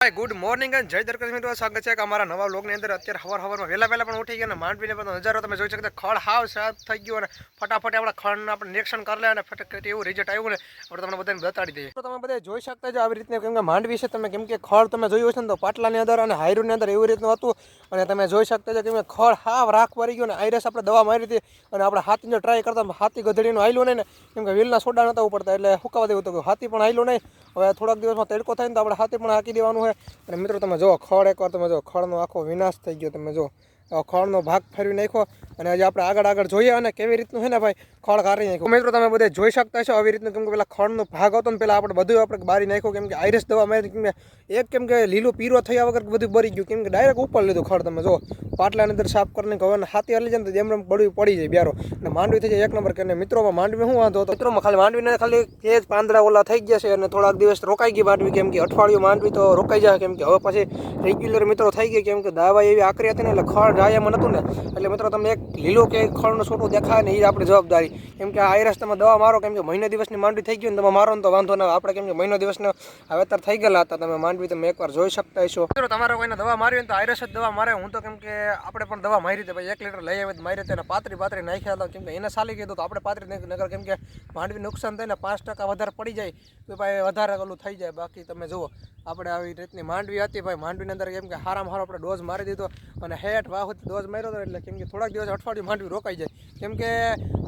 Hi good morning and जय दर्शक मित्रों स्वागत है અમારા નવા વ્લોગની અંદર અત્યારે સવારમાં વહેલા પણ ઉઠી ગયા અને માંડવીને બધો નજારો તમે જોઈ શકતા ખડ હાવ સાફ થઈ ગયો અને ફટાફટ આપણે ખડને આપણે નિરીક્ષણ કરી લે અને ફટાફટ એવું રિઝલ્ટ આવ્યું ને આપણે તમને બધાને બતાડી દઈએ તો તમે બધા જોઈ શકતા છો આવી રીતના કેમ કે માંડવી છે તમે કેમ કે ખડ તમે જોયું હશે ને તો પાટલાની અંદર અને હાયરુની અંદર એવી રીતનું હતું અને તમે જોઈ શકતા છો કે ખડ હાવ રાખ પડી ગયો ને આઈરસ આપણે દવા મારી હતી અને આપણે હાથીને ટ્રાય કરતા હાથી ગધડીનું હાલ્યું નહીં ને કેમ કે વ્હીલના સોડા નહોતા ઉપડતા એટલે હુકાવા દેવું હતું હાથી પણ હાલ્યું નહીં હવે થોડાક દિવસમાં તડકો થાય ને તો આપણે હાથી પણ હાકી દેવાનું છે અને મિત્રો તમે જો ખડ એકવાર તમે જો ખડનો આખો વિનાશ થઈ ગયો તમે જો ખડનો ભાગ ફેરવી નાખ્યો અને હજી આપણે આગળ જોઈએ અને કેવી રીતનું છે ને ભાઈ ખડ કાઢી નાખ્યું મિત્રો તમે બધા જોઈ શકતા છો આવી રીતનું કેમ કે પેલા ખડનો ભાગ હતો ને પેલા આપણે બધું આપણે બારી નાખ્યું કેમ કે આઈરસ દવા મારી કેમ કે કેમ કે લીલું પીરો થયા વગર બધું બરી ગયું કેમ કે ડાયરેક્ટ ઉપર લીધું ખડ તમે જો પાટલાની અંદર સાફ કરીને હવે હાથી હલી જાય ને તો જેમ બળવી પડી જાય બ્યારો અને માંડવી થઈ જાય એક નંબર કરીને મિત્રોમાં માંડવી શું વાંધો હતો મિત્રોમાં ખાલી માંડવીને ખાલી તેજ પાંદડા ઓલા થઈ ગયા છે અને થોડાક દિવસ રોકાઈ ગઈ માંડવી કેમ કે અઠવાડિયું માંડવી તો રોકાઈ જાય કેમ કે હવે પછી રેગ્યુલર મિત્રો થઈ ગઈ કેમ કે દાવા એવી આકરી હતી ને એટલે ખડ ડાયામાં નહોતું ને એટલે મિત્રો તમને એક લીલો કે ખડનો છોટું દેખાય ને એ આપણી જવાબદારી કેમ કે આઈરસ તમે દવા મારો કેમ કે મહિના દિવસની માંડવી થઈ ગઈ ને તમે મારો ને તો વાંધો ના આપણે કેમ કે મહિનો દિવસનો વાવેતર થઈ ગયેલા હતા તમે માંડવી તમે એકવાર જોઈ શકતા હશો મિત્રો તમારે કોઈને દવા મારી તો આઈરસ જ દવા મારે હું તો કેમ કે આપણે પણ દવા મારી હતી ભાઈ 1 લીટર લઈ આવી મારી હતી અને પાતરી નાખ્યા હતા કેમ કે એને સાલી કીધું તો આપણે પાતરી નગર કેમ કે માંડવી નુકસાન થાય ને 5% વધારે પડી જાય તો ભાઈ વધારે ઓલું થઈ જાય બાકી તમે જુઓ આપણે આવી રીતની માંડવી હતી ભાઈ માંડવીની અંદર કેમ કે હારામાં હારો આપણે ડોઝ મારી દીધો અને હેઠ વાહુથી ડોઝ માર્યો હતો એટલે કેમ કે થોડાક દિવસ અઠવાડિયું માંડવી રોકાઈ જાય કેમ કે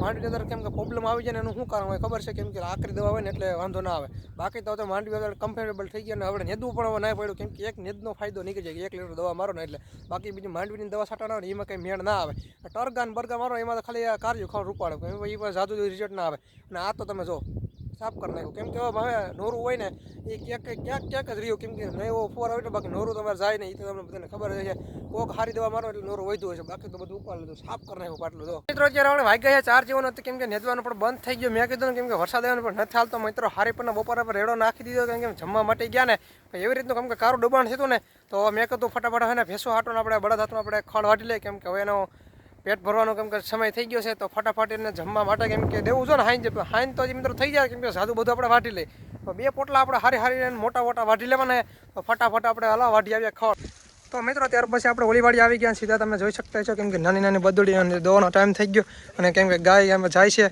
માંડવીની અંદર કેમ કે પ્રોબ્લેમ આવી જાય ને એનું શું કારણ હોય ખબર છે કેમ કે આકરી દવા હોય ને એટલે વાંધો ના આવે બાકી તો માંડવી અંદર કમ્ફર્ટેબલ થઈ ગયા ને આપણે નેદવું પણ ના પડ્યું કેમ કે એક નેદનો ફાયદો નીકળી જાય 1 લીટર દવા મારો ને એટલે બાકી બીજી માંડવીની દવા છાંટા હોય એમાં કંઈ મેળ ના આવે ટર્ગા બર્ગા મારો એમાં તો ખાલી કાર્ય ખાવ રૂપાડે એ પણ જાદુ રિઝલ્ટ ના આવે અને આ તો તમે જો સાફ કરી નાખ્યું કેમ કે હવે નોરું હોય ને એ ક્યાંક જ રહ્યું કેમ કે નહીં એવો ફોર આવે બાકી નોરું તમારે જાય ને એ તો તમને બધાને ખબર છે કોક હારી દવા મારો એટલે નોરું વધ્યું હશે બાકી તો બધું ઉપર લીધું સાફ કરી નાખ્યું પાટલું તો મિત્રો અત્યારે આપણે વાગ્યા 4 જેવો નથી કેમ કે નેદવાનું પણ બંધ થઈ ગયો મેં કીધું ને કેમ કે વરસાદ આવવાનો પણ નથી હાલતો મિત્રો હારી પણ બપોરે પર રેડો નાખી દીધો કેમ કે જમવા માટે ગયા ને એવી રીતનું કેમ કે કારું દબાણ થતું ને તો મેં કીધું ફટાફટ હવે ને ભેંસો હાટો આપણે બળદ હાથમાં આપણે ખડ વાટી લઈએ કેમ કે હવે એનો પેટ ભરવાનો કેમ કે સમય થઈ ગયો છે તો ફટાફટ એને જમવા માટે કેમ કે દેવું છે ને હાઈન તો મિત્રો થઈ જાય કેમ કે સાદું બધું આપણે વાટી લઈએ તો 2 પોટલા આપણે હારી મોટા વાટી લેવાના તો ફટાફટ આપણે હલા વાટી આવ્યા ખડ તો મિત્રો ત્યાર પછી આપણે ઓલીવાડી આવી ગયા સીધા તમે જોઈ શકતા છો કેમ કે નાની બદડી અને દવાનો ટાઈમ થઈ ગયો અને કેમ કે ગાય એમ જાય છે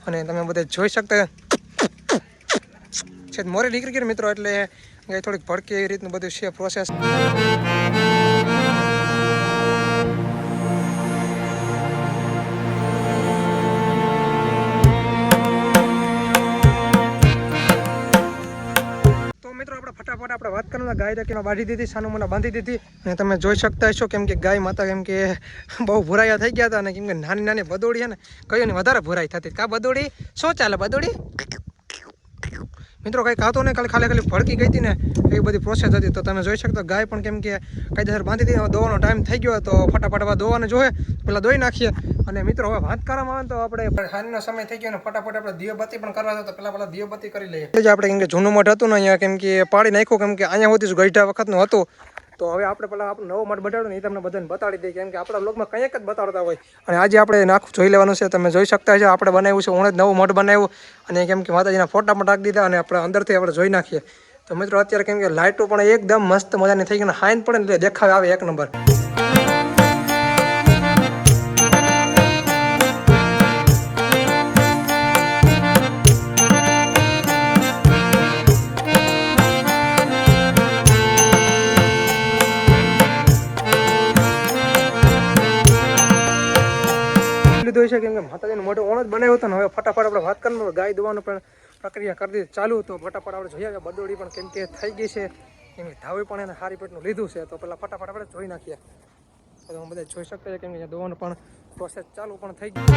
અને તમે બધા જોઈ શકતા છે મોરી નીકળી ગઈ મિત્રો એટલે ગાય થોડીક ભડકી એવી રીતનું બધું છે પ્રોસેસ ફટાફટ આપણે વાત કરવાના ગાય રાખીને બાંધી દીધી સાનું મને બાંધી દીધી અને તમે જોઈ શકતા હશો કેમ કે ગાય માતા કેમ કે બહુ ભૂરાયા થઈ ગયા હતા અને કેમ કે નાની બદોડી છે ને કયો ને વધારે ભૂરાઈ થતી કા બદોડી શું ચાલે બદોડી મિત્રો કંઈ ખાતો નહીં ખાલી ભડકી ગઈ હતી ને એવી બધી પ્રોસેસ હતી તો તમે જોઈ શકતો ગાય પણ કેમ કે કાયદેસર બાંધી દીધી દોવાનો ટાઈમ થઈ ગયો તો ફટાફટ હવે દોવાને જોઈએ પેલા દોઈ નાખીએ અને મિત્રો હવે વાત કરવામાં આવે તો આપણે હાનનો સમય થઈ ગયો ને ફટાફટ આપણે દીવબત્તી પણ કરવા તો પેલા દીવબત્તી કરી લઈએ એટલે આપણે કેમ કે જૂનું મઠ હતું ને અહીંયા કેમ કે પાડી નાખ્યું કેમ કે અહીંયા સુધી ગઈઢા વખતનું હતું તો હવે આપણે પેલા આપણે નવો મઠ બતાડ્યો ને એ તમને બધાને બતાડી દઈએ કેમ કે આપણા બ્લોગમાં કંઈક જ બતાડતા હોય અને આજે આપણે નાખું જોઈ લેવાનું છે તમે જોઈ શકતા છો આપણે બનાવ્યું છે હું જ નવું મઠ બનાવ્યું અને કેમ કે માતાજીના ફોટા પણ રાખી દીધા અને આપણે અંદરથી આપણે જોઈ નાખીએ તો મિત્રો અત્યારે કેમ કે લાઇટો પણ એકદમ મસ્ત મજાની થઈ ગઈ હાઈન પડે ને એટલે દેખાવ આવે એક નંબર છે કેમ કે માતાજીનું મોટું ઓણ જ બનાવ્યું હતું ને હવે ફટાફટ આપણે વાત કરવાનું ગાય દોવાનું પણ પ્રક્રિયા કરી દીધી ચાલુ તો ફટાફટ આપણે જોઈએ કે બદોડી પણ કેમ કે થઈ ગઈ છે કેમ કે ધાવી પણ એને હારી પેટનું લીધું છે તો પેલા ફટાફટ આપણે જોઈ નાખીએ તો તમે બધા જોઈ શકતા છે કેમ કે દોવાનું પણ પ્રોસેસ ચાલુ પણ થઈ ગઈ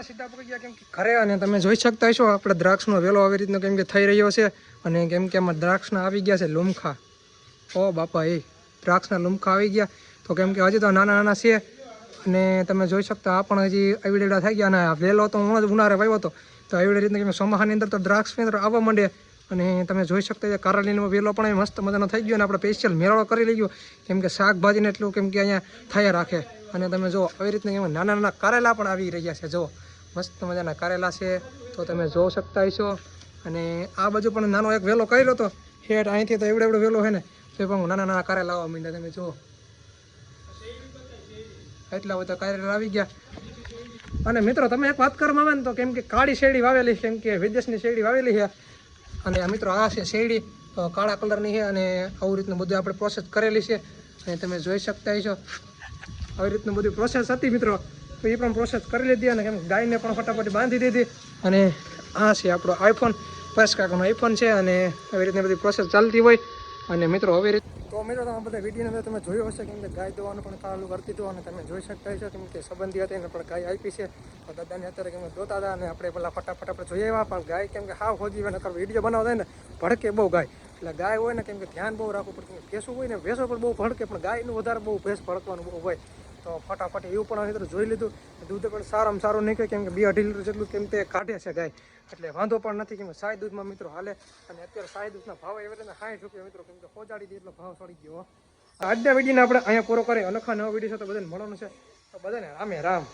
સીધા પડી ગયા કેમ કે ઘરે અને તમે જોઈ શકતા હશો આપણે દ્રાક્ષનો વેલો આવી રીતનો કેમ કે થઈ રહ્યો છે અને કેમ કે એમાં દ્રાક્ષના આવી ગયા છે લુમખા ઓ બાપા એ દ્રાક્ષના લુમખા આવી ગયા તો કેમ કે હજી તો નાના નાના છે અને તમે જોઈ શકતા આ પણ હજી આવડેડા થઈ ગયા. અને વેલો તો હું જ ઉનાળે વાવ્યો હતો, તો આવડી રીતના કે ચોમાસાની અંદર તો દ્રાક્ષ મિત્રો આવવા માંડે. અને તમે જોઈ શકતા કારેલીનો વેલો પણ મસ્ત મજાનો થઈ ગયો. અને આપણે સ્પેશિયલ મેળો કરી લઈ ગયો કેમ કે શાકભાજીને એટલું કેમ કે અહીંયા થયા રાખે. અને તમે જો આવી રીતના એમાં નાના નાના કારેલા પણ આવી રહ્યા છે. જો મસ્ત મજાના કારેલા છે, તો તમે જોઈ શકતા હશો. અને આ બાજુ પણ નાનો એક વેલો કર્યો હતો હેઠ, અહીંથી તો એવડો વેલો છે ને, તો પણ નાના નાના કારેલા આવવા માંડ્યા. તમે જુઓ એટલા બધા કારેલા આવી ગયા. અને મિત્રો તમે એક વાત કરવામાં આવે ને તો કેમ કે કાળી શેરડી વાવેલી, કેમ કે વિદેશની શેરડી વાવેલી છે. અને મિત્રો આ છે શેરડી, તો કાળા કલરની છે. અને આવી રીતનું બધું આપણે પ્રોસેસ કરેલી છે. અને તમે જોઈ શકતા હશો આવી રીતનું બધી પ્રોસેસ હતી મિત્રો, તો એ પણ પ્રોસેસ કરી લીધી. અને કેમ ગાયને પણ ફટાફટ બાંધી દીધી. અને આ છે આપણો આઈફોન, પરેશ કાકાનો આઈફોન છે. અને આવી રીતની બધી પ્રોસેસ ચાલતી હોય. અને મિત્રો હવે તો મિત્રો તમે બધા વિડીયોની અંદર તમે જોયું હશે કેમ કે ગાય દોવાનું પણ ચાલુ કરતી હતું. અને તમે જોઈ શકતા હશો કેમ કે સંબંધી હતા એને પણ ગાય આપી છે. તો દાદાને અત્યારે કેમ દોતા હતા અને આપણે પેલા ફટાફટ આપણે જોઈએ એવા, પણ ગાય કેમ કે હાવ હોજી હોય ને વિડીયો બનાવતા ને ભડકે બહુ ગાય. એટલે ગાય હોય ને કેમ કે ધ્યાન બહુ રાખવું પડતું. ભેંસું હોય ને ભેંસો પણ બહુ ભડકે, પણ ગાયનું વધારે બહુ ભેંસ ભડકવાનું બહુ હોય. તો ફટાફટ એવું પણ મિત્રો જોઈ લીધું. દૂધ પણ સારામાં સારું નીકળે કેમ કે 2-2.5 લીટર જેટલું કેમ તે કાઢે છે ગાય, એટલે વાંધો પણ નથી. કેમ કે સાય દૂધમાં મિત્રો હાલે. અને અત્યારે સાય દૂધના ભાવ એવી રીતના 60 રૂપિયા મિત્રો કેમ કે પહોંચાડી દે એટલો ભાવ ચડી ગયો. આજના વિડીયોને આપણે અહીંયા પૂરો કરીએ. અનોખા નવા વિડીયો છે તો બધાને મળવાનું છે. તો બધાને રામે રામ.